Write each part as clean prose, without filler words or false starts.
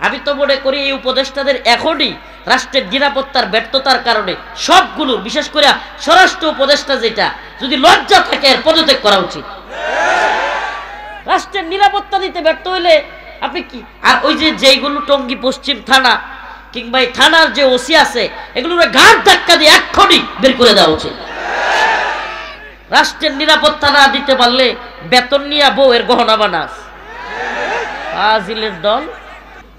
আমি তো মনে করি এই উপদেষ্টাদের এখনই রাষ্ট্রের নিরাপত্তার ব্যর্থতার কারণে সবগুলো, বিশেষ করে স্বরাষ্ট্র উপদেষ্টা যেটা, যদি লজ্জা থাকে এর পদত্যাগ করা উচিত। রাষ্ট্রের নিরাপত্তা দিতে ব্যর্থ হইলে আপনি কি, আর ওই যে যেইগুলো টঙ্গী পশ্চিম থানা কিংবা এই থানার যে ওসি আছে এগুলোর ঘাট ধাক্কা দিয়ে এক্ষুনি বের করে দেওয়া উচিত। রাষ্ট্রের নিরাপত্তা না দিতে পারলে বেতন নিয়ে বউয়ের গহনা বানাস ফাজিলের দল।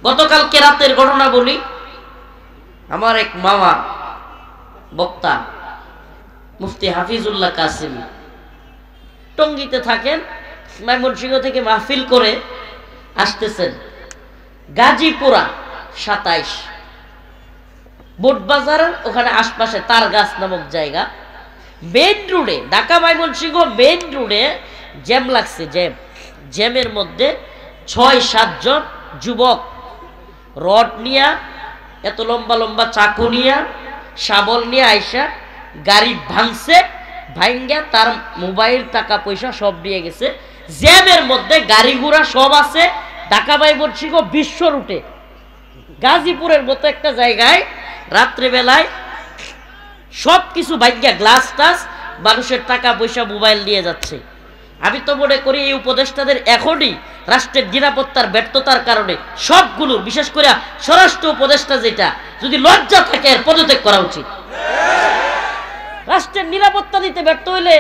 গতকালকে রাতের ঘটনা বলি। আমার এক মামা বক্তা মুফতি হাফিজুল্লাহ কাসিমি টঙ্গীতে থাকেন, ময়মনসিংহ থেকে মাহফিল করে আসতেছেন গাজীপুরা 27 বোটবাজারের ওখানে আশপাশে তারগাছ নামক জায়গা, মেইন রোডে, ঢাকা ময়মনসিংহ মেইন রোডে জ্যাম লাগছে। জ্যামের মধ্যে 6-7 জন যুবক রড নিয়া, এত লম্বা লম্বা চাকু নিয়া, শাবল নিয়ে আইসা গাড়ি ভাঙছে, ভাঙ্গা তার মোবাইল টাকা পয়সা সব নিয়ে গেছে। জ্যামের মধ্যে গাড়ি ঘোড়া সব আছে। ঢাকা ময়মনসিংহ বিশ্ব রুটে গাজীপুরের মতো একটা জায়গায় রাত্রেবেলায় সব কিছু ভাঙ্গা, গ্লাস টাস, মানুষের টাকা পয়সা মোবাইল নিয়ে যাচ্ছে। আমি তো মনে করি এই উপদেষ্টাদের এখনই রাষ্ট্রের নিরাপত্তার ব্যর্থতার কারণে সবগুলো, বিশেষ করে স্বরাষ্ট্র উপদেষ্টা যেটা, যদি লজ্জা থাকে এর পদত্যাগ করা উচিত। রাষ্ট্রের নিরাপত্তা দিতে ব্যর্থ হইলে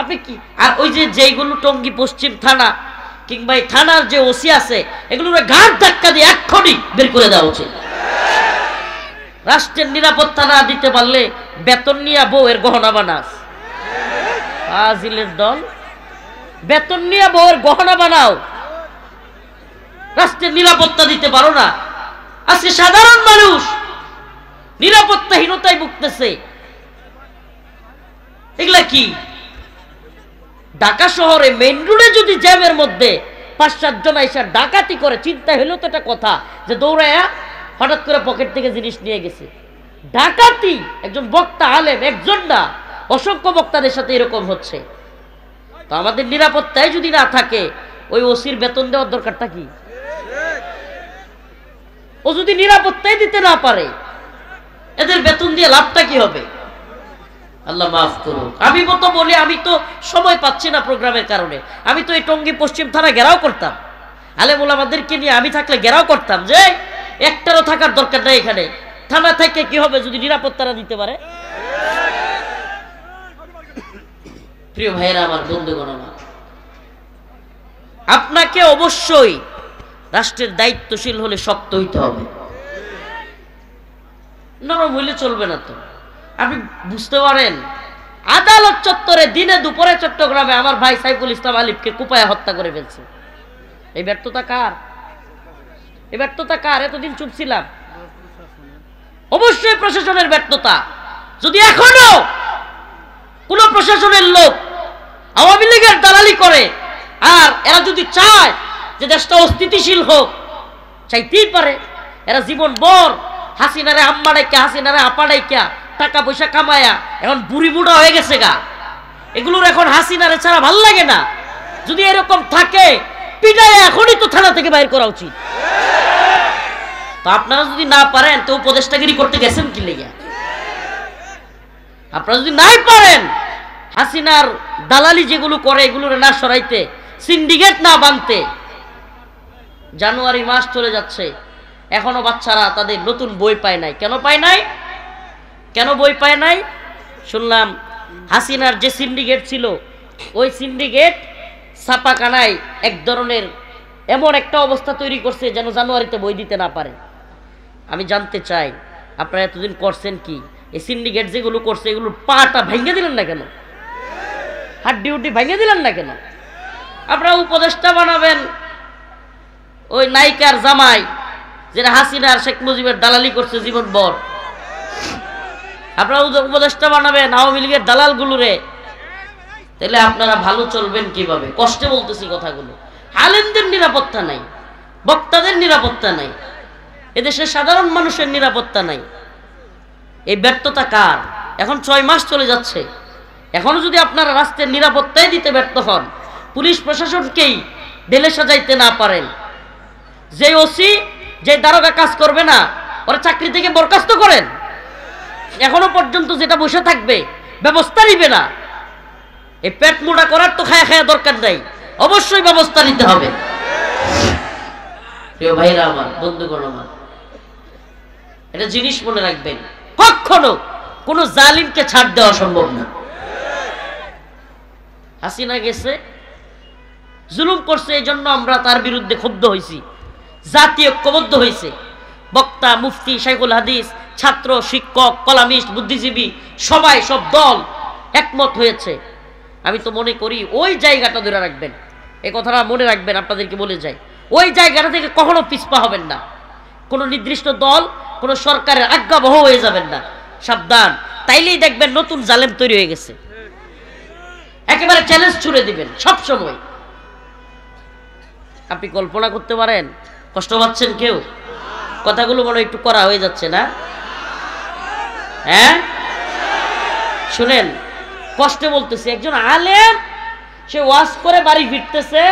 আপনি কি, আর ওই যে যেইগুলো টঙ্গী পশ্চিম থানা কিংবা এই থানার যে ওসি আছে এগুলোর ঘাট ধাক্কা দিয়ে এক্ষুনি বের করে দেওয়া উচিত। রাষ্ট্রের নিরাপত্তা না দিতে পারলে বেতন নিয়ে বউয়ের গহনা বানাস ফাজিলের দল। বেতন নিয়ে বউয়ের গহনা বানাও, রাষ্ট্রের নিরাপত্তা দিতে পারো না। আজকে সাধারণ মানুষ নিরাপত্তাহীনতায় ভুগতেছে। এগুলা কি? ঢাকা শহরে মেইন রোডে যদি জ্যামের মধ্যে 5-7 জন আইসা ডাকাতি করে, চিন্তা হইলো তো একটা কথা যে দৌড়ায়া হঠাৎ করে পকেট থেকে জিনিস নিয়ে গেছে। ডাকাতি একজন বক্তা আলেম, একজন না, অসংখ্য বক্তাদের সাথে এরকম হচ্ছে। তো আমাদের নিরাপত্তায় যদি না থাকে, ওই ওসির বেতন দেওয়ার দরকারটা কি? ও যদি নিরাপত্তায় দিতে না পারে, এদের বেতন দিয়ে লাভটা কি হবে? আল্লাহ মাফ করুন। আমি মতো বলি, আমি তো সময় পাচ্ছি না প্রোগ্রামের কারণে। আমি তো এই টঙ্গী পশ্চিম থানা ঘেরাও করতাম, আলেম ওলামাদেরকে নিয়ে আমি থাকলে ঘেরাও করতাম যে একটারও থাকার দরকার নাই এখানে। থানা থেকে কি হবে যদি নিরাপত্তাটা দিতে পারে? প্রিয় ভাইয়েরা আমার, বন্ধুগণ আমার, আপনাকে অবশ্যই রাষ্ট্রের দায়িত্বশীল হলে শক্ত হইতে হবে, নরম হইলে চলবে না। তো আপনি বুঝতে পারেন, আদালত চত্বরে দিনে দুপুরে চট্টগ্রামে আমার ভাই সাইফুল ইসলাম আলিফকে কুপায় হত্যা করে ফেলছে। এই ব্যর্থতা কার? এই ব্যর্থতা কার? এতদিন চুপ ছিলাম। অবশ্যই প্রশাসনের ব্যর্থতা। যদি এখনো কোন প্রশাসনের লোক আওয়ামী লীগের দালালি করে, আর এরা যদি চায় যে দেশটা অস্থিতিশীল হোক, চাইতেই পারে। এরা জীবন ভর হাসিনারে আম্মা ডাইকা, হাসিনারে আপা ডাইকা টাকা পয়সা কামায়া এখন বুড়ি বুড়া হয়ে গেছে গা। এগুলোর এখন হাসিনারে ছাড়া ভাল লাগে না। যদি এরকম থাকে, পিটায় এখনই তো থানা থেকে বাইর করা উচিত। তো আপনারা যদি না পারেন, তো উপদেষ্টাগিরি করতে গেছেন কি লেগে? আপনারা যদি নাই পারেন, হাসিনার দালালি যেগুলো করে এগুলোর না সরাইতে, সিন্ডিকেট না বানতে, জানুয়ারি মাস চলে যাচ্ছে, এখনো বাচ্চারা তাদের নতুন বই পায় নাই। কেন পায় নাই? কেন বই পায় নাই? শুনলাম হাসিনার যে সিন্ডিকেট ছিল, ওই সিন্ডিকেট ছাপাখানায় এক ধরনের এমন একটা অবস্থা তৈরি করছে যেন জানুয়ারিতে বই দিতে না পারে। আমি জানতে চাই, আপনারা এতদিন করছেন কি? এই সিন্ডিকেট যেগুলো করছে এগুলোর পাটা ভেঙে দিলেন না কেন? হাড্ডি উড্ডি ভেঙে দিলেন না কেন? আপনারা উপদেষ্টা বানাবেন ওই নায়িকার জামাই, যেটা হাসিনার শেখ মুজিবের দালালি করছে জীবন ভর। আপনারা উপদেষ্টা বানাবেন আওয়ামী লীগের দালালগুলোরে। তাহলে আপনারা ভালো চলবেন কিভাবে? কষ্টে বলতেছি কথাগুলো। আলেমদের নিরাপত্তা নাই, বক্তাদের নিরাপত্তা নাই, এদেশের সাধারণ মানুষের নিরাপত্তা নাই। এই ব্যর্থতা কার? এখন 6 মাস চলে যাচ্ছে, এখনো যদি আপনারা রাষ্ট্রের নিরাপত্তাই দিতে ব্যর্থ হন, পুলিশ প্রশাসনকেই ঢেলে সাজাইতে না পারেন, যে ওসি যে দারোগা কাজ করবে না ওরা চাকরি থেকে বরখাস্ত করেন। এখনো পর্যন্ত যেটা বসে থাকবে, ব্যবস্থা নিবে না। এই পেট মোটা করার তো খায়া খায়া দরকার নাই, অবশ্যই ব্যবস্থা নিতে হবে। প্রিয় ভাইরা আমার, বন্ধুগণ আমার, এটা জিনিস মনে রাখবেন, কখনো কোন জালিমকে ছাড় দেওয়া সম্ভব না। হাসিনা গেছে, জুলুম করছে, এই জন্য আমরা তার বিরুদ্ধে ক্ষুব্ধ হয়েছি, জাতি ঐক্যবদ্ধ হয়েছে। বক্তা, মুফতি, শাইখুল হাদিস, ছাত্র, শিক্ষক, কলামিস্ট, বুদ্ধিজীবী সবাই, সব দল একমত হয়েছে। আমি তো মনে করি ওই জায়গাটা ধরে রাখবেন, এই কথাটা মনে রাখবেন, আপনাদেরকে বলে যাই, ওই জায়গাটা থেকে কখনো পিছপা হবেন না। কোনো নির্দিষ্ট দল, কোনো সরকারের আজ্ঞাবহ হয়ে যাবেন না, সাবধান। তাইলেই দেখবেন নতুন জালেম তৈরি হয়ে গেছে। একেবারে চ্যালেঞ্জ ছুড়ে দিবেন সব সময়। আপনি কল্পনা করতে পারেন? কষ্ট পাচ্ছেন কেউ? কথাগুলো মনে একটু করা হয়ে যাচ্ছে না? হ্যাঁ, শুনেন, কষ্টে বলতেছি। একজন আলেম, সে ওয়াজ করে বাড়ি ফিরতেছে,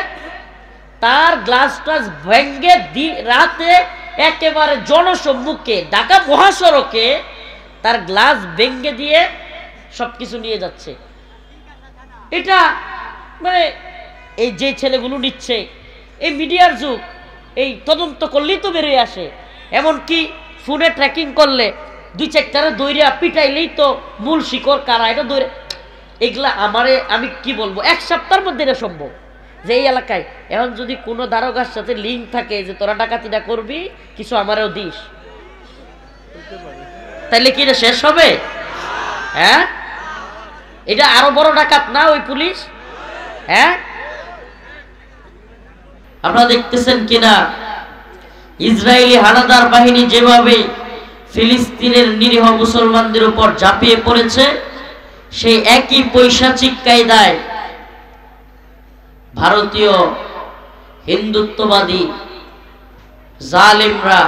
তার গ্লাস টাস ভেঙ্গে রাতে একেবারে জনসম্মুখে ঢাকা মহাসড়কে তার গ্লাস ভেঙ্গে দিয়ে সবকিছু নিয়ে যাচ্ছে। এটা মানে এই যে ছেলেগুলো নিচ্ছে, এই মিডিয়ার যুগ, এই তদন্ত করলেই তো বেরিয়ে আসে। এমনকি ফোনে ট্র্যাকিং করলে 2-4টারে দৌড়িয়া পিটাইলেই তো মূল শিকড় কারা, এটা দৌড়ে। এগুলা আমি কি বলবো, 1 সপ্তাহের মধ্যে এটা সম্ভব যে এই এলাকায় এখন যদি কোনো দারোগার সাথে লিঙ্ক থাকে যে তোরা ডাকাতিটা করবি, কিছু আমারও দিস, তাইলে কি এটা শেষ হবে? হ্যাঁ, এটা আরো বড় ডাকাত না ওই পুলিশ? হ্যাঁ, আপনারা দেখতেছেন কিনা ইসরায়েলি হানাদার বাহিনী যেভাবে ফিলিস্তিনের নিরীহ মুসলমানদের উপর ঝাঁপিয়ে পড়েছে, সেই একই পৈশাচিক কায়দায় ভারতীয় হিন্দুত্ববাদী জালেমরা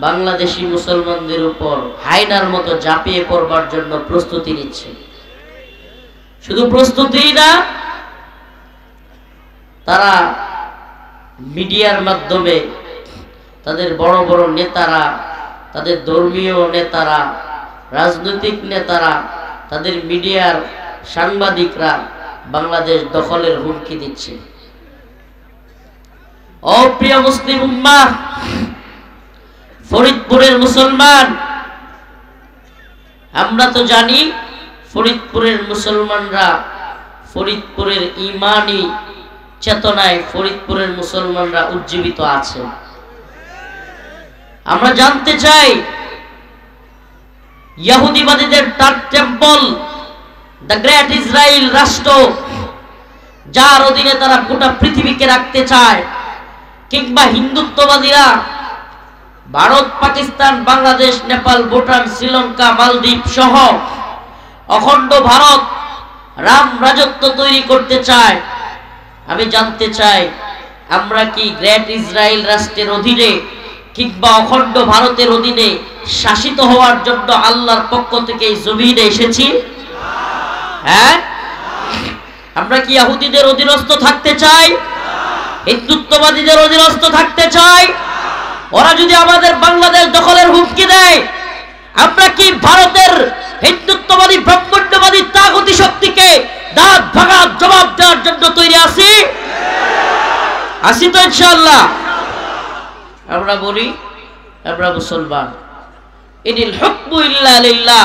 বাংলাদেশি মুসলমানদের উপর হায়নার মতো ঝাঁপিয়ে পড়বার জন্য প্রস্তুতি নিচ্ছে। শুধু প্রস্তুতি না, তারা মিডিয়ার মাধ্যমে তাদের বড় বড় নেতারা, তাদের ধর্মীয় নেতারা, রাজনৈতিক নেতারা, তাদের মিডিয়ার সাংবাদিকরা বাংলাদেশ দখলের হুমকি দিচ্ছে। অপ্রিয় মুসলিম উম্মাহ, ফরিদপুরের মুসলমান, আমরা তো জানি ফরিদপুরের মুসলমানরা, ফরিদপুরের ঈমানি চেতনায় ফরিদপুরের মুসলমানরা উজ্জীবিত আছে। আমরা জানতে চাই, ইহুদিবাদীদের তার টেম্পল, দ্য গ্রেট ইসরায়েল রাষ্ট্র, যার অধীনে তারা গোটা পৃথিবীকে রাখতে চায়, কিংবা হিন্দুত্ববাদীরা ভারত, পাকিস্তান, বাংলাদেশ, নেপাল, ভুটান, শ্রীলঙ্কা, মালদ্বীপ সহ অখণ্ড ভারত রাম রাজত্ব তৈরি করতে চায়। আমি জানতে চাই, আমরা কি গ্রেট ইসরায়েল রাষ্ট্রের অধীনে কিংবা অখণ্ড ভারতের অধীনে শাসিত হওয়ার জন্য আল্লাহর পক্ষ থেকে জমিনে এসেছি? হ্যাঁ, আমরা কি ইহুদিদের অধীনস্থ থাকতে চাই? হিন্দুত্ববাদীদের অধীনস্থ থাকতে চাই? ওরা যদি আমাদের বাংলাদেশ দখলের হুমকি দেয়, আমরা কি ভারতের হিন্দুত্ববাদী ব্রাহ্মণ্যবাদী তাগুতি শক্তিকে দাঁত ভাঙা জবাব দেওয়ার জন্য তৈরি আছি? আছি তো ইনশাআল্লাহ। আমরা বলি আমরা মুসলমান, ইনিল হুকমু ইল্লা লিল্লাহ,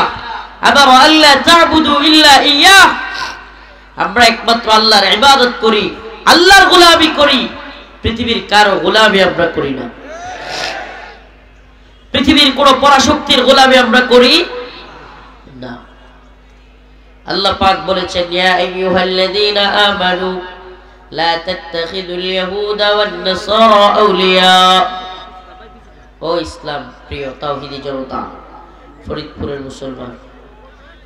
আবার আল্লাহ তা'বুদু ইল্লা ইয়্যাহ, আমরা একমাত্র আল্লাহর ইবাদত করি, আল্লাহর গোলামি করি, পৃথিবীর কারো গোলামি আমরা করি না, পৃথিবীর কোন পরাশক্তির গোলামি আমরা করি না। আল্লাহ পাক বলেছেন, ইয়া আইয়ুহাল্লাযীনা আমানু লা তাত্তাখিযুল ইয়াহুদা ওয়ান নাসারা আউলিয়া। ও ইসলাম প্রিয় তাওহীদি জনতা, ফরিদপুরের মুসলমান,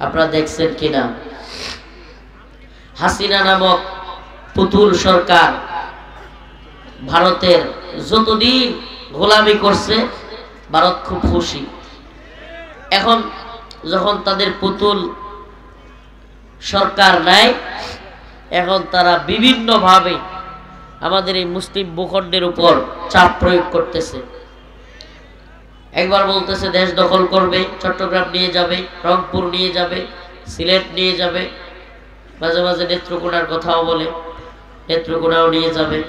আপনারা দেখছেন কিনা হাসিনা নামক পুতুল সরকার ভারতের যতদিন গোলামি করছে ভারত খুব খুশি। এখন যখন তাদের পুতুল সরকার নাই, এখন তারা বিভিন্নভাবে আমাদের এই মুসলিম ভূখণ্ডের উপর চাপ প্রয়োগ করতেছে। একবার বলতেছে দেশ দখল করবে, চট্টগ্রাম নিয়ে যাবে, রংপুর নিয়ে যাবে, সিলেট নিয়ে যাবে, মাঝে মাঝে নেত্রকোনার কথাও বলে, নেত্রকোনাও নিয়ে যাবে।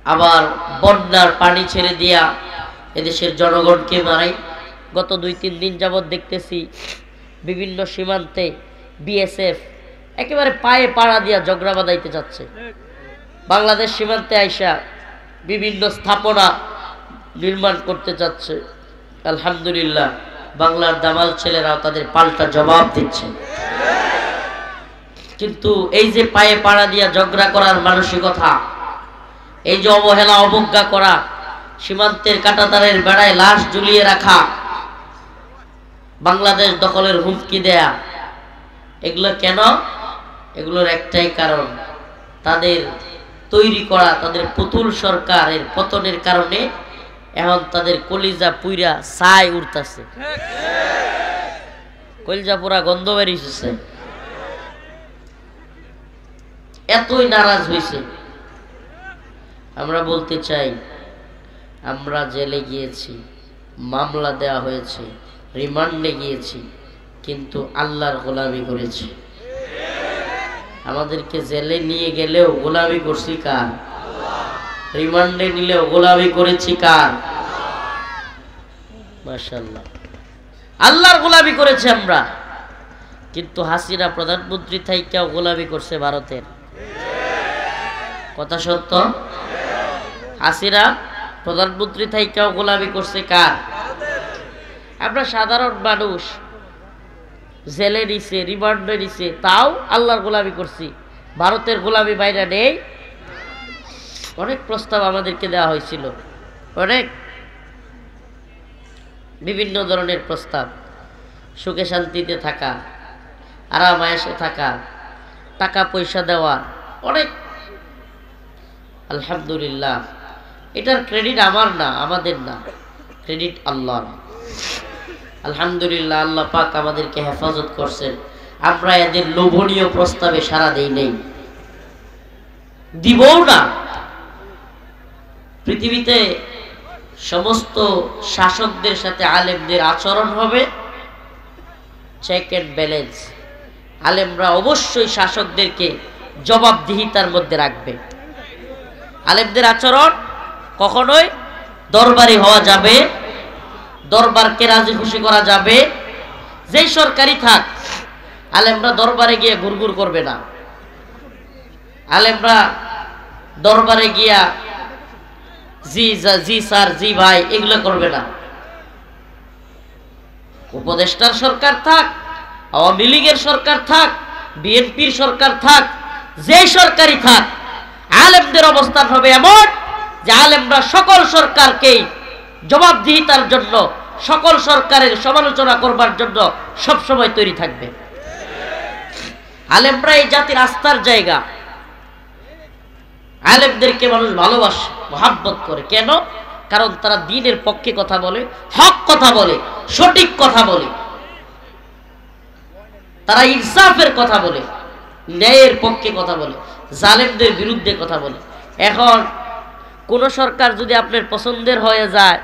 আবার বন্যার পানি ছেড়ে দিয়া এদেশের জনগণকে মারাই। গত 2-3 দিন যাবৎ দেখতেছি বিভিন্ন সীমান্তে বিএসএফ একেবারে পায়ে পাড়া দিয়া ঝগড়া বাঁধাইতে যাচ্ছে। বাংলাদেশ সীমান্তে আইসা বিভিন্ন স্থাপনা নির্মাণ করতে যাচ্ছে। আলহামদুলিল্লাহ, বাংলার দামাল ছেলেরাও তাদের পাল্টা জবাব দিচ্ছে। কিন্তু এই যে পায়ে পাড়া দিয়া ঝগড়া করার মানসিকতা, এই যে অবহেলা অবজ্ঞা করা, সীমান্তের কাঁটাতারের বেড়ায় লাশ ঝুলিয়ে রাখা, বাংলাদেশ দখলের হুমকি দেয়া, এগুলো কেন? এগুলোর একটাই কারণ, তাদের তৈরি করা তাদের পুতুল সরকারের পতনের কারণে এখন তাদের কলিজা পুইরা ছাই উঠতেছে, কলিজা পুরা গন্ধ বেরিয়েছে, এতই নারাজ হয়েছে। আমরা বলতে চাই, আমরা জেলে গিয়েছি, মামলা দেওয়া হয়েছে, রিমান্ডে গিয়েছি, কিন্তু আল্লাহর গোলামি করেছি। আমাদেরকে জেলে নিয়ে গেলেও গোলামি করছি কার? রিমান্ডে নিলেও গোলামি করেছি কার? মাশাআল্লাহ, আল্লাহর গোলামি করেছি আমরা। কিন্তু হাসিনা প্রধানমন্ত্রী থাইকাও গোলামি করছে ভারতের। কথা সত্য? হাসিনা প্রধানমন্ত্রী থাইকাও গোলামি করছে কার? আমরা সাধারণ মানুষ জেলে নিছে, রিমান্ডে নিছে, তাও আল্লাহর গোলামি করছি, ভারতের গোলামি বাইরে নেই। অনেক প্রস্তাব আমাদেরকে দেওয়া হয়েছিল, অনেক বিভিন্ন ধরনের প্রস্তাব, সুখে শান্তিতে থাকা, আরাম আয়েশে থাকা, টাকা পয়সা দেওয়া, অনেক। আলহামদুলিল্লাহ, এটার ক্রেডিট আমার না, আমাদের না, ক্রেডিট আল্লাহর। আলহামদুলিল্লাহ, আল্লাহ পাক আমাদেরকে হেফাজত করছেন। আমরা এদের লোভনীয় প্রস্তাবে সাড়া দেই নেই, দিবও না। পৃথিবীতে সমস্ত শাসকদের সাথে আলেমদের আচরণ হবে চেক এন্ড ব্যালেন্স। আলেমরা অবশ্যই শাসকদেরকে জবাবদিহিতার মধ্যে রাখবে। আলেমদের আচরণ কখনোই দরবারি হওয়া যাবে, দরবারকে রাজি খুশি করা যাবে। যেই সরকারি থাক, আলেমরা দরবারে গিয়ে ঘুরঘুর করবে না। আলেমরা দরবারে গিয়া জি স্যার, জি ভাই, এগুলো করবে না। উপদেষ্টার সরকার থাক, আওয়ামী লীগের সরকার থাক, বিএনপির সরকার থাক, যেই সরকারি থাক, আলেমদের অবস্থান হবে এমন যে আলেমরা সকল সরকারকেই জবাবদিহিতার জন্য, সকল সরকারের সমালোচনা করবার জন্য সবসময় তৈরি থাকবে। আলেমরা এই জাতির আস্থার জায়গা। আলেমদেরকে মানুষ ভালোবাসে, মহাব্বত করে। কেন? কারণ তারা দ্বীনের পক্ষে কথা বলে, হক কথা বলে, সঠিক কথা বলে, তারা ইনসাফের কথা বলে, ন্যায়ের পক্ষে কথা বলে, জালেমদের বিরুদ্ধে কথা বলে। এখন কোন সরকার যদি আপনার পছন্দের হয়ে যায়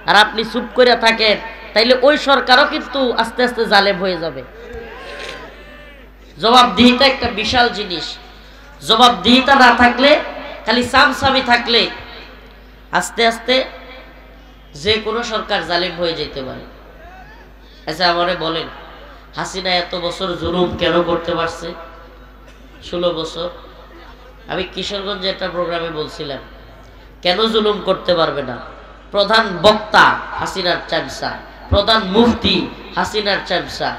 আর আপনি চুপ করে থাকেন, তাইলে ওই সরকারও কিন্তু আস্তে আস্তে জালেম হয়ে যাবে। জবাবদিহিতা একটা বিশাল জিনিস। জবাবদিহিতা না থাকলে, খালি সামসামি থাকলে আস্তে আস্তে যে কোনো সরকার জালিম হয়ে যেতে পারে। আচ্ছা, আমারে বলেন, হাসিনা এত বছর জুলুম কেন করতে পারছে? 16 বছর। আমি কিশোরগঞ্জে একটা প্রোগ্রামে বলছিলাম, কেন জুলুম করতে পারবে না? প্রধান বক্তা হাসিনার চামচা, প্রধান মুফতি হাসিনার চামচা,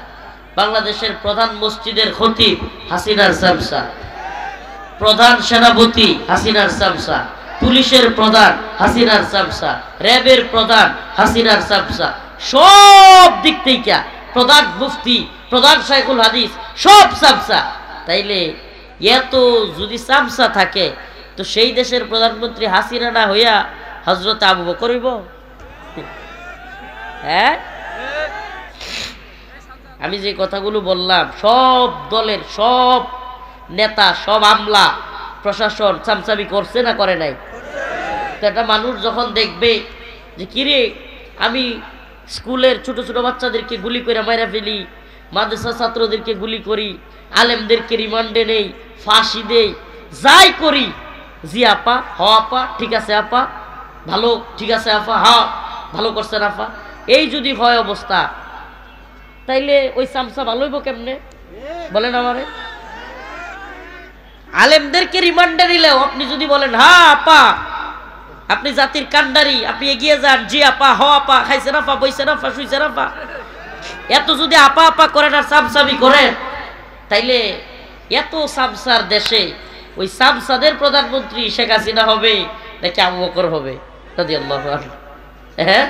বাংলাদেশের প্রধান মসজিদের খতিব হাসিনার চামচা, প্রধান সেনাপতি হাসিনার চামচা, পুলিশের প্রধান হাসিনার চামচা, র্যাবের প্রধান হাসিনার চামচা, সব দিক থেকে প্রধান মুফতি, প্রধান শাইখুল হাদিস, সব চামচা। তাইলে এত যদি চামচা থাকে, তো সেই দেশের প্রধানমন্ত্রী হাসিনা না হইয়া হযরত আবু বকর হইব? হ্যাঁ, আমি যে কথাগুলো বললাম, সব দলের সব নেতা, সব আমলা, প্রশাসন চামচামি করছে না করে নাই? তো একটা মানুষ যখন দেখবে যে কিরে আমি স্কুলের ছোট ছোট বাচ্চাদেরকে গুলি করে মাইরা ফেলি, মাদ্রাসা ছাত্রদেরকে গুলি করি, আলেমদেরকে রিমান্ডে নেই, ফাঁসি দেই, যাই করি, জি আপা, হ আপা, ঠিক আছে আপা, ভালো, ঠিক আছে আপা, হ্যাঁ ভালো করছেন আপা, এই যদি হয় অবস্থা, তাইলে ওই চামচা ভালো হইব কেমনে বলেন আমারে? আলেমদেরকে রিমান্ডে নিলেও আপনি যদি বলেন হ্যাঁ আপা আপনি জাতির কান্ডারি, আপনি এগিয়ে যান, জি আপা, হ আপা, খাইছেন আপা, বইছেন আপা, শুইছেন আপা, এত যদি আপা আপা করেন আর চামচামি করেন, তাইলে এত চামচার দেশে ওই চামচাদের প্রধানমন্ত্রী শেখ হাসিনা হবে নাকি আবু বকর হবে রাদিয়াল্লাহু আনহু? হ্যাঁ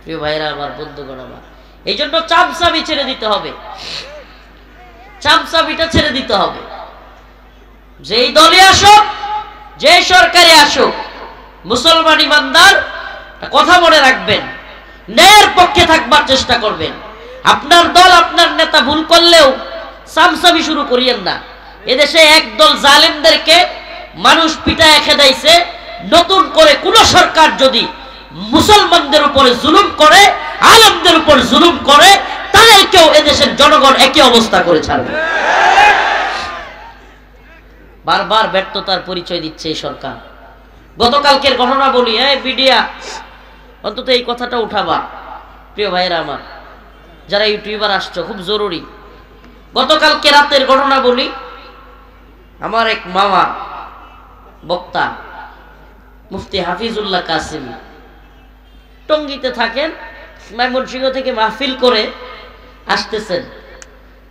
প্রিয় ভাইরা আমার, বন্ধুগণ আমার, এই জন্য চামচামি ছেড়ে দিতে হবে, চামচামিটা ছেড়ে দিতে হবে। যেই দলে আসুক, যে সরকারে আসুক, মুসলমান ইমানদার কথা মনে রাখবেন, ন্যায়ের পক্ষে থাকবার চেষ্টা করবেন। আপনার দল, আপনার নেতা ভুল করলেও চামচামি শুরু করিয়েন না। এদেশে একদল জালেমদেরকে মানুষ পিটায় খেদাইছে, নতুন করে কোন সরকার যদি মুসলমানদের উপরে জুলুম করে, আলেমদের উপর জুলুম করে, তাদেরকেও এদেশের জনগণ একই অবস্থা করে ছাড়বে। বারবার ব্যর্থতার পরিচয় দিচ্ছে এই সরকার। গতকালকের ঘটনা বলি, মিডিয়া অন্তত এই কথাটা উঠাবা প্রিয় ভাইরা আমার, যারা ইউটিউবার আসছো, খুব জরুরি। গতকালকে রাতের ঘটনা বলি, আমার এক মামা বক্তা মুফতি হাফিজুল্লাহ কাসিমি টঙ্গীতে থাকেন, ময়মনসিংহ থেকে মাহফিল করে আসতেছেন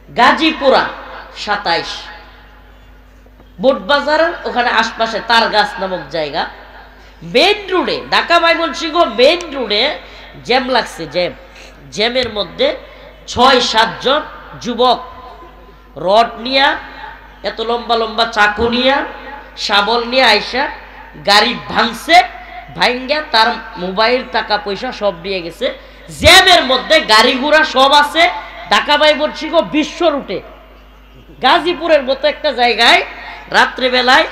গাজীপুরা 27 বোটবাজারের ওখানে আশপাশে তারগাছ নামক জায়গা, মেইন রোডে, ঢাকা ময়মনসিংহ মেইন রোডে জ্যাম লাগছে। জ্যামের মধ্যে 6-7 জন যুবক রড নিয়া, এত লম্বা লম্বা চাকু নিয়া, শাবল নিয়ে আইসা গাড়ি ভাঙছে, ভাঙ্গা তার মোবাইল, টাকা পয়সা সব নিয়ে গেছে। জ্যামের মধ্যে গাড়ি ঘোড়া সব আছে। ঢাকা ময়মনসিংহ বিশ্ব রুটে গাজীপুরের মতো একটা জায়গায় রাত্রেবেলায়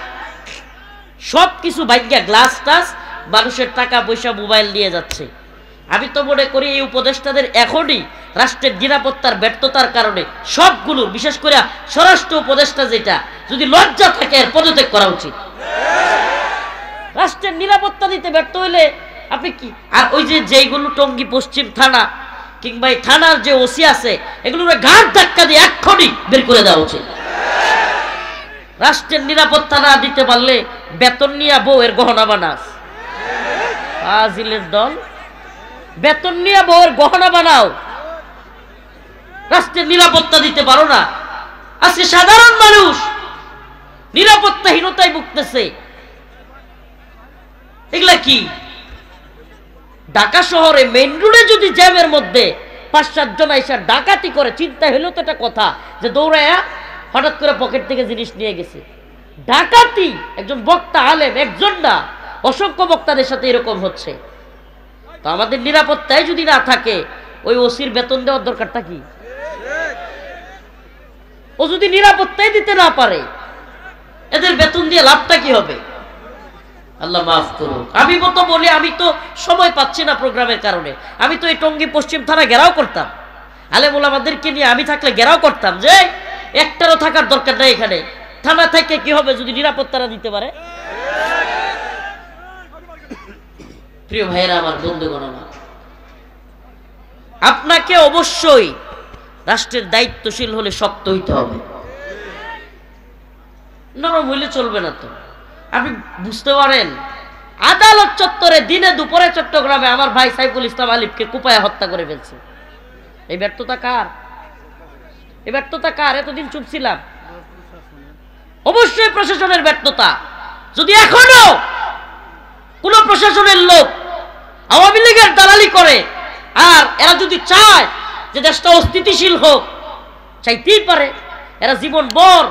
সব কিছু ভাঙ্গা, গ্লাস টাস, মানুষের টাকা পয়সা, মোবাইল নিয়ে যাচ্ছে। আমি তো মনে করি এই উপদেষ্টাদের এখনই রাষ্ট্রের নিরাপত্তার ব্যর্থতার কারণে সবগুলো, বিশেষ করে স্বরাষ্ট্র উপদেষ্টা যেটা, যদি লজ্জা থাকে এর পদত্যাগ করা উচিত। রাষ্ট্রের নিরাপত্তা দিতে ব্যর্থ হইলে আপনি কি, আর ওই যে যেইগুলো টঙ্গী পশ্চিম থানা কিংবা এই থানার যে ওসি আছে, এগুলোর ঘাট ধাক্কা দিয়ে এক্ষুনি বের করে দেওয়া উচিত। রাষ্ট্রের নিরাপত্তা না দিতে পারলে বেতন নিয়ে বউয়ের গহনা বানাস, ফাজিলের দল, বেতন নিয়ে বউয়ের গহনা বানাও, রাষ্ট্রের নিরাপত্তা দিতে পারো না। আজকে সাধারণ মানুষ নিরাপত্তাহীনতায় ভুগতেছে। এগুলা কি? ঢাকা শহরে মেইন রোডে যদি জ্যামের মধ্যে 5-7 জন আইসা ডাকাতি করে, চিন্তা হইলো তো একটা কথা যে দৌড়ায়া হঠাৎ করে পকেট থেকে জিনিস নিয়ে গেছে। ডাকাতি একজন বক্তা আলেম, একজন না, অসংখ্য বক্তাদের সাথে এরকম হচ্ছে। তো আমাদের নিরাপত্তায় যদি না থাকে, ওই ওসির বেতন দেওয়ার দরকারটা কি? ও যদি নিরাপত্তায় দিতে না পারে, এদের বেতন দিয়ে লাভটা কি হবে? আল্লাহ মাফ করুন। আমি মতো বলি, আমি তো সময় পাচ্ছি না প্রোগ্রামের কারণে। আমি তো এই টঙ্গী পশ্চিম থানা ঘেরাও করতাম, আলেম ওলামাদেরকে নিয়ে আমি থাকলে ঘেরাও করতাম, যে একটারও থাকার দরকার নাই এখানে। থানা থেকে কি হবে যদি নিরাপত্তারা দিতে পারে? প্রিয় ভাইয়েরা আমার, বন্ধুগণ আমার, আপনাকে অবশ্যই রাষ্ট্রের দায়িত্বশীল হলে শক্ত হইতে হবে, নরম হইলে চলবে না। তো আপনি বুঝতে পারেন, আদালত চত্বরে দিনে দুপুরে চট্টগ্রামে আমার ভাই সাইফুল ইসলাম আলিফকে কুপায় হত্যা করে ফেলছে। এই ব্যর্থতা কার? এই ব্যর্থতা কার? এতদিন চুপ ছিলাম। অবশ্যই প্রশাসনের ব্যর্থতা। যদি এখনো কোন প্রশাসনের লোক আওয়ামী লীগের দালালি করে, আর এরা যদি চায় যে দেশটা অস্থিতিশীল হোক, চাইতেই পারে। এরা জীবন ভর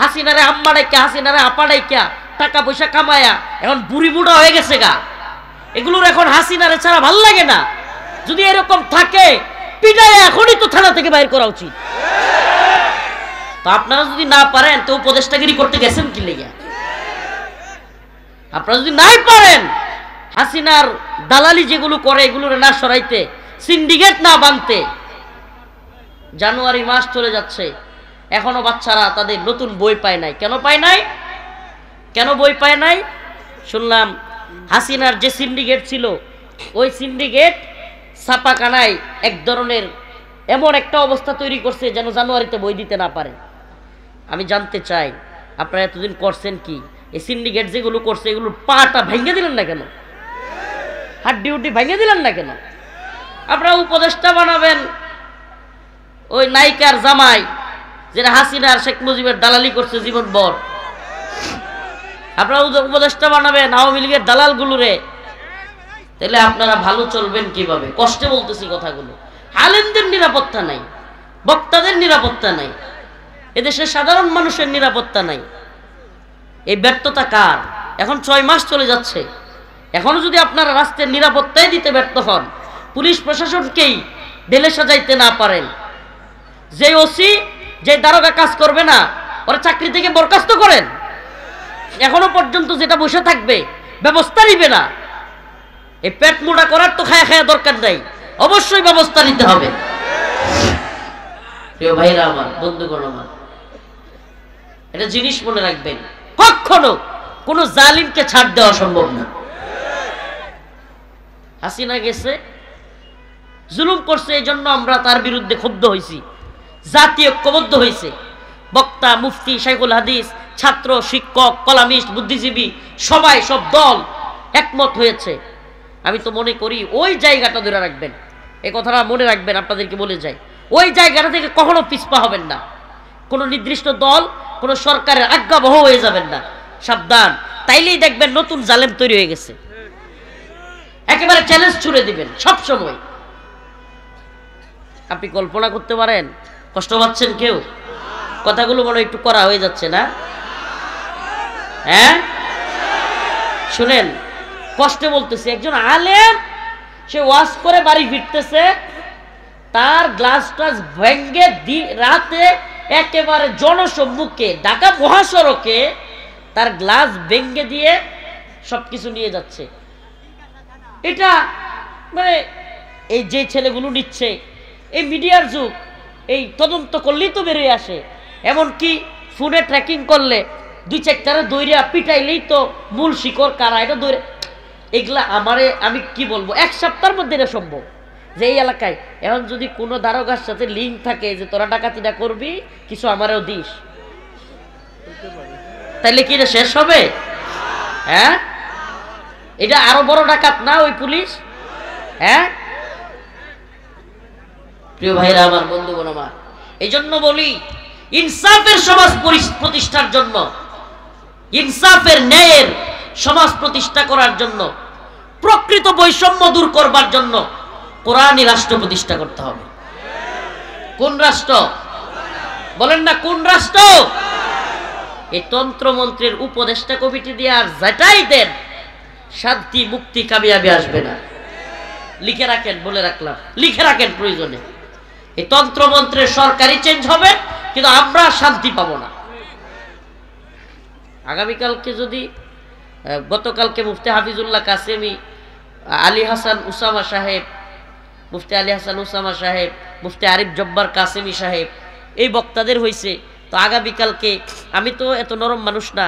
হাসিনারে আম্মা ডাইকা, হাসিনারে আপা ডাইকা টাকা পয়সা কামায়া এখন বুড়ি বুড়া হয়ে গেছে গা। এগুলোর এখন হাসিনারে ছাড়া ভাল লাগে না। যদি এরকম থাকে, পিটায় এখনই তো থানা থেকে বাইর করা উচিত। তো আপনারা যদি না পারেন, তো উপদেষ্টাগিরি করতে গেছেন কি লেগে? আপনারা যদি নাই পারেন, হাসিনার দালালি যেগুলো করে এগুলোর না সরাইতে, সিন্ডিকেট না বানতে। জানুয়ারি মাস চলে যাচ্ছে, এখনো বাচ্চারা তাদের নতুন বই পায় নাই। কেন পায় নাই? কেন বই পায় নাই? শুনলাম হাসিনার যে সিন্ডিকেট ছিল, ওই সিন্ডিকেট ছাপাখানায় এক ধরনের এমন একটা অবস্থা তৈরি করছে যেন জানুয়ারিতে বই দিতে না পারে। আমি জানতে চাই আপনারা এতদিন করছেন কি? এই সিন্ডিকেট যেগুলো করছে এগুলোর পাটা ভেঙে দিলেন না কেন? হাড্ডি উড্ডি ভেঙে দিলেন না কেন? আপনারা উপদেষ্টা বানাবেন ওই নায়িকার জামাই, যেটা হাসিনার শেখ মুজিবের দালালি করছে জীবনভর। আপনারা উপদেষ্টা বানাবেন আওয়ামী লীগের দালালগুলোরে। তাহলে আপনারা ভালো চলবেন কিভাবে? কষ্টে বলতেছি কথাগুলো। আলেমদের নিরাপত্তা নাই, বক্তাদের নিরাপত্তা নাই, এদেশের সাধারণ মানুষের নিরাপত্তা নাই। এই ব্যর্থতা কার? এখন 6 মাস চলে যাচ্ছে, এখনো যদি আপনারা রাষ্ট্রের নিরাপত্তাই দিতে ব্যর্থ হন, পুলিশ প্রশাসনকেই ঢেলে সাজাইতে না পারেন, যে ওসি যে দারোগা কাজ করবে না ওরা চাকরি থেকে বরখাস্ত করেন, এখনো পর্যন্ত যেটা বসে থাকবে, ব্যবস্থা নিবে না, এই পেট মোটা করার তো খায়া খায়া দরকার নাই, অবশ্যই ব্যবস্থা নিতে হবে। প্রিয় ভাইরা আমার, বন্ধুগণ আমার, এটা জিনিস মনে রাখবেন, কখনো কোন জালিমকে ছাড় দেওয়া সম্ভব না। হাসিনা গেছে, জুলুম করছে, এই জন্য আমরা তার বিরুদ্ধে ক্ষুব্ধ হয়েছি, জাতি ঐক্যবদ্ধ হয়েছে। বক্তা, মুফতি, শাইখুল হাদিস, ছাত্র, শিক্ষক, কলামিস্ট, বুদ্ধিজীবী সবাই, সব দল একমত হয়েছে। আমি তো মনে করি ওই জায়গাটা ধরে রাখবেন, এই কথাটা মনে রাখবেন, আপনাদেরকে বলে যাই, ওই জায়গাটা থেকে কখনো পিছপা হবেন না। কোনো নির্দিষ্ট দল, কোনো সরকারের আজ্ঞাবহ হয়ে যাবেন না, সাবধান। তাইলেই দেখবেন নতুন জালেম তৈরি হয়ে গেছে, একেবারে চ্যালেঞ্জ ছুড়ে দিবেন সব সময়। আপনি কল্পনা করতে পারেন? কষ্ট পাচ্ছেন কেউ? কথাগুলো মনে একটু করা হয়ে যাচ্ছে না? হ্যাঁ, শুনেন, কষ্টে বলতেছি। একজন আলেম, সে ওয়াজ করে বাড়ি ফিরতেছে, তার গ্লাস টাস ভেঙ্গে রাতে একেবারে জনসম্মুখে ঢাকা মহাসড়কে তার গ্লাস ভেঙ্গে দিয়ে সবকিছু নিয়ে যাচ্ছে। এটা মানে এই যে ছেলেগুলো নিচ্ছে, এই মিডিয়ার যুগ, এই তদন্ত করলেই তো বেরিয়ে আসে। এমনকি ফোনে ট্র্যাকিং করলে 2-4টারে দৌড়িয়া পিটাইলেই তো মূল শিকড় কারা, এটা দৌড়ে। এগুলা আমি কি বলবো, 1 সপ্তাহের মধ্যে এটা সম্ভব যে এই এলাকায় এখন যদি কোনো দারোগার সাথে লিঙ্ক থাকে যে তোরা ডাকাতিটা করবি, কিছু আমারও দিস, তাইলে কি এটা শেষ হবে? হ্যাঁ, এটা আরো বড় ডাকাত না ওই পুলিশ? হ্যাঁ, প্রিয় ভাইরা আমার, বন্ধুগণ আমার, এই জন্য বলি, ইনসাফের সমাজ প্রতিষ্ঠার জন্য, ইনসাফের ন্যায়ের সমাজ প্রতিষ্ঠা করার জন্য, প্রকৃত বৈষম্য দূর করবার জন্য কোরআনী রাষ্ট্র প্রতিষ্ঠা করতে হবে। কোন রাষ্ট্র? বলেন না, কোন রাষ্ট্র? এই তন্ত্রমন্ত্রের উপদেষ্টা কমিটি দিয়ে আর যেটাই দেন, শান্তি, মুক্তি, কামিয়াবি আসবে না। লিখে রাখেন, বলে রাখলাম, লিখে রাখেন প্রয়োজনে। এই তন্ত্রমন্ত্রের সরকারি চেঞ্জ হবে, কিন্তু আমরা শান্তি পাবো না। আগামীকালকে যদি, গতকালকে মুফতি হাফিজুল্লাহ কাসেমি, আলী হাসান উসামা সাহেব, মুফতি আলী হাসান উসামা সাহেব, মুফতি আরিফ জব্বার কাসেমি সাহেব, এই বক্তাদের হয়েছে। তো আগামীকালকে, আমি তো এত নরম মানুষ না,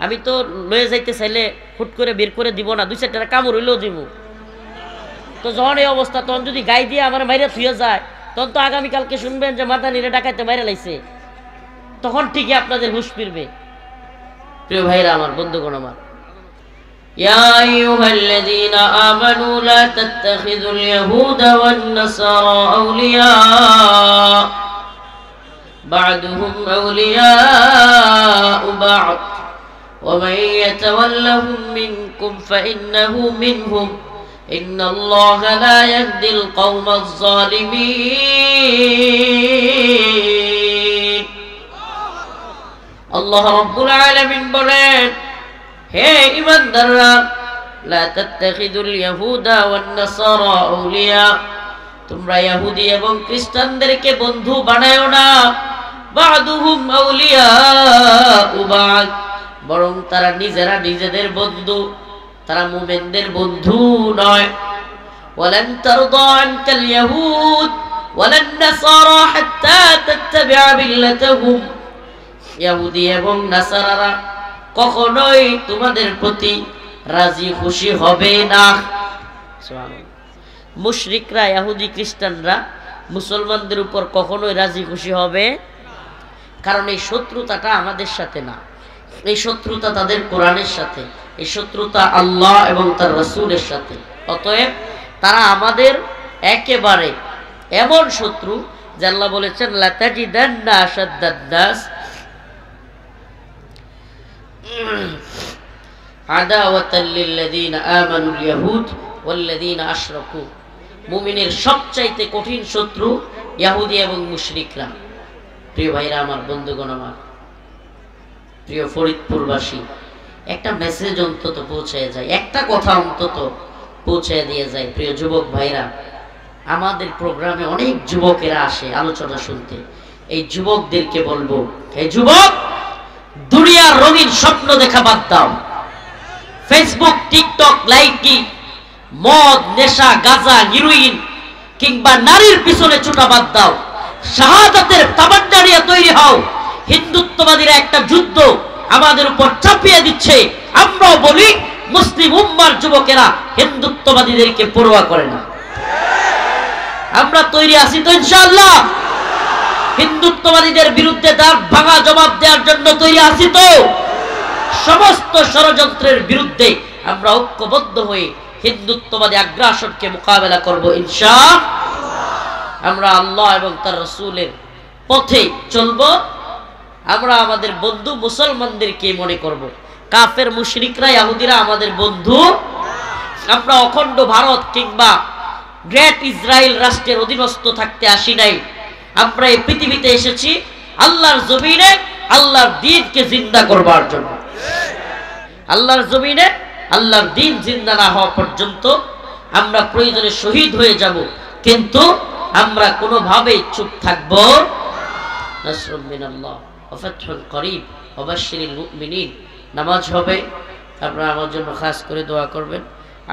আমি তো লয়ে যাইতে চাইলে হুট করে বের করে দিব না, 2-4টা কামড় হইলেও দিব। তো যখন এই অবস্থা, তখন যদি গাই দিয়ে আমার মাইরে থুয়ে যায়, তখন তো আগামীকালকে শুনবেন যে মাদানিরে ডাকাইতে মাইরে লাইছে, তখন ঠিকই আপনাদের হুঁশ ফিরবে। প্রিয় ভাইরা আমার, বন্ধুগণ আমার, ইয়া আইয়ুহাল্লাযীনা আমানু লা তাত্তাখিযুল ইয়াহুদা ওয়ান নাসারা আউলিয়া বা'দুহুম আউলিয়াউ বা'দ ওয়া মান ইয়াতাওয়াল্লাহুম মিনকুম ফাইন্নাহু মিনহুম ইন্নাল্লাহা লা ইয়াহদিল কওমাজ যালিমিন। আল্লাহ রাব্বুল আলামিন বলেন, হে ঈমানদাররা, লা তাত্তাখিযুল ইয়াহুদা ওয়ান নাসারা আউলিয়া, তোমরা ইহুদি এবং খ্রিস্টানদেরকে বন্ধু বানায়ো না। বা'দুহুম আউলিয়াউ বা'দ, বরং তারা নিজেরা নিজেদের বন্ধু, তারা মুমিনদের বন্ধু নয়। ওয়ালান তারদা আনকাল ইয়াহুদ ওয়ালান নাসারা হাত্তা তাত্তাবি'a মিল্লাতাহুম, ইহুদি এবং নাসারারা কখনোই তোমাদের প্রতি রাজি খুশি হবে না। মুশরিকরা, ইহুদি খ্রিস্টানরা মুসলমানদের উপর কখনোই রাজি খুশি হবে, কারণ এই শত্রুতাটা আমাদের সাথে না, এই শত্রুতা তাদের কোরআনের সাথে, এই শত্রুতা আল্লাহ এবং তার রাসূলের সাথে। অতএব তারা আমাদের একেবারে এমন শত্রু যে আল্লাহ বলেছেন লাতাজিদান্না আশাদ্দান নাস আদাওয়াতাল লিল্লাযীনা আমানুল ইয়াহুদ ওয়াল্লাযীনা আশরাকু। মুমিনের সবচাইতে কঠিন শত্রু ইহুদি এবং মুশরিকরা। প্রিয় ভাইরা আমার, বন্ধুগণ আমার, প্রিয় ফরিদপুরবাসী, একটা মেসেজ অন্তত পৌঁছে যায়, একটা কথা অন্তত পৌঁছে দিয়ে যায়। প্রিয় যুবক ভাইরা, আমাদের প্রোগ্রামে অনেক যুবকেরা আসে আলোচনা শুনতে। এই যুবকদেরকে বলবো, এই যুবক, দুনিয়ার রঙিন স্বপ্ন দেখা বাদ দাও। ফেসবুক, টিকটক, লাইকি, মদ, নেশা, গাঁজা, হিরোইন কিংবা নারীর পিছনে ছুটা বাদ দাও। শাহাদাতের তামান্না নিয়ে তৈরি হও। হিন্দুত্ববাদীরা একটা যুদ্ধ আমাদের উপর চাপিয়ে দিচ্ছে। আমরাও বলি মুসলিম উম্মার যুবকেরা হিন্দুত্ববাদীদেরকে পরোয়া করে না। আমরা তৈরি আছি তো ইনশাআল্লাহ? হিন্দুত্ববাদীদের বিরুদ্ধে দাঁত ভাঙা জবাব দেওয়ার জন্য তৈরি আছি তো? সমস্ত ষড়যন্ত্রের বিরুদ্ধে আমরা ঐক্যবদ্ধ হয়ে হিন্দুত্ববাদী আগ্রাসনকে মোকাবেলা করব ইনশাআল্লাহ। আমরা আল্লাহ এবং তার রাসূলের পথে চলব। আমরা আমাদের বন্ধু মুসলমানদেরকে মনে করব। কাফের মুশরিকরা, ইহুদিরা আমাদের বন্ধু। আমরা অখণ্ড ভারত কিংবা গ্রেট ইসরায়েল রাষ্ট্রের অধীনস্থ থাকতে আসি নাই। আমরা এই পৃথিবীতে এসেছি আল্লাহর জমিনে আল্লাহর দ্বীনকে জিন্দা করবার জন্য। আল্লাহর জমিনে আল্লাহর দ্বীন জিন্দা না হওয়া পর্যন্ত আমরা প্রয়োজনে শহীদ হয়ে যাব, কিন্তু আমরা কোনোভাবেই চুপ থাকব। নাসরুম মিনাল্লাহ ওয়া ফাতহুন করিব ওয়া বাশশিরিল মুমিনিন। নামাজ হবে, আপনারা আমার জন্য খাস করে দোয়া করবেন।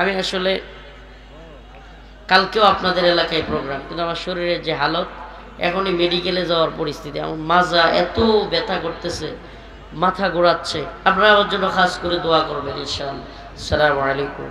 আমি আসলে কালকেও আপনাদের এলাকায় প্রোগ্রাম, কিন্তু আমার শরীরের যে হালত, এখনই মেডিকেলে যাওয়ার পরিস্থিতি, আমার মাজা এত ব্যথা করতেছে, মাথা ঘোরাচ্ছে। আপনারা আমার জন্য খাস করে দোয়া করবেন ইনশাআল্লাহ। আসসালামু আলাইকুম।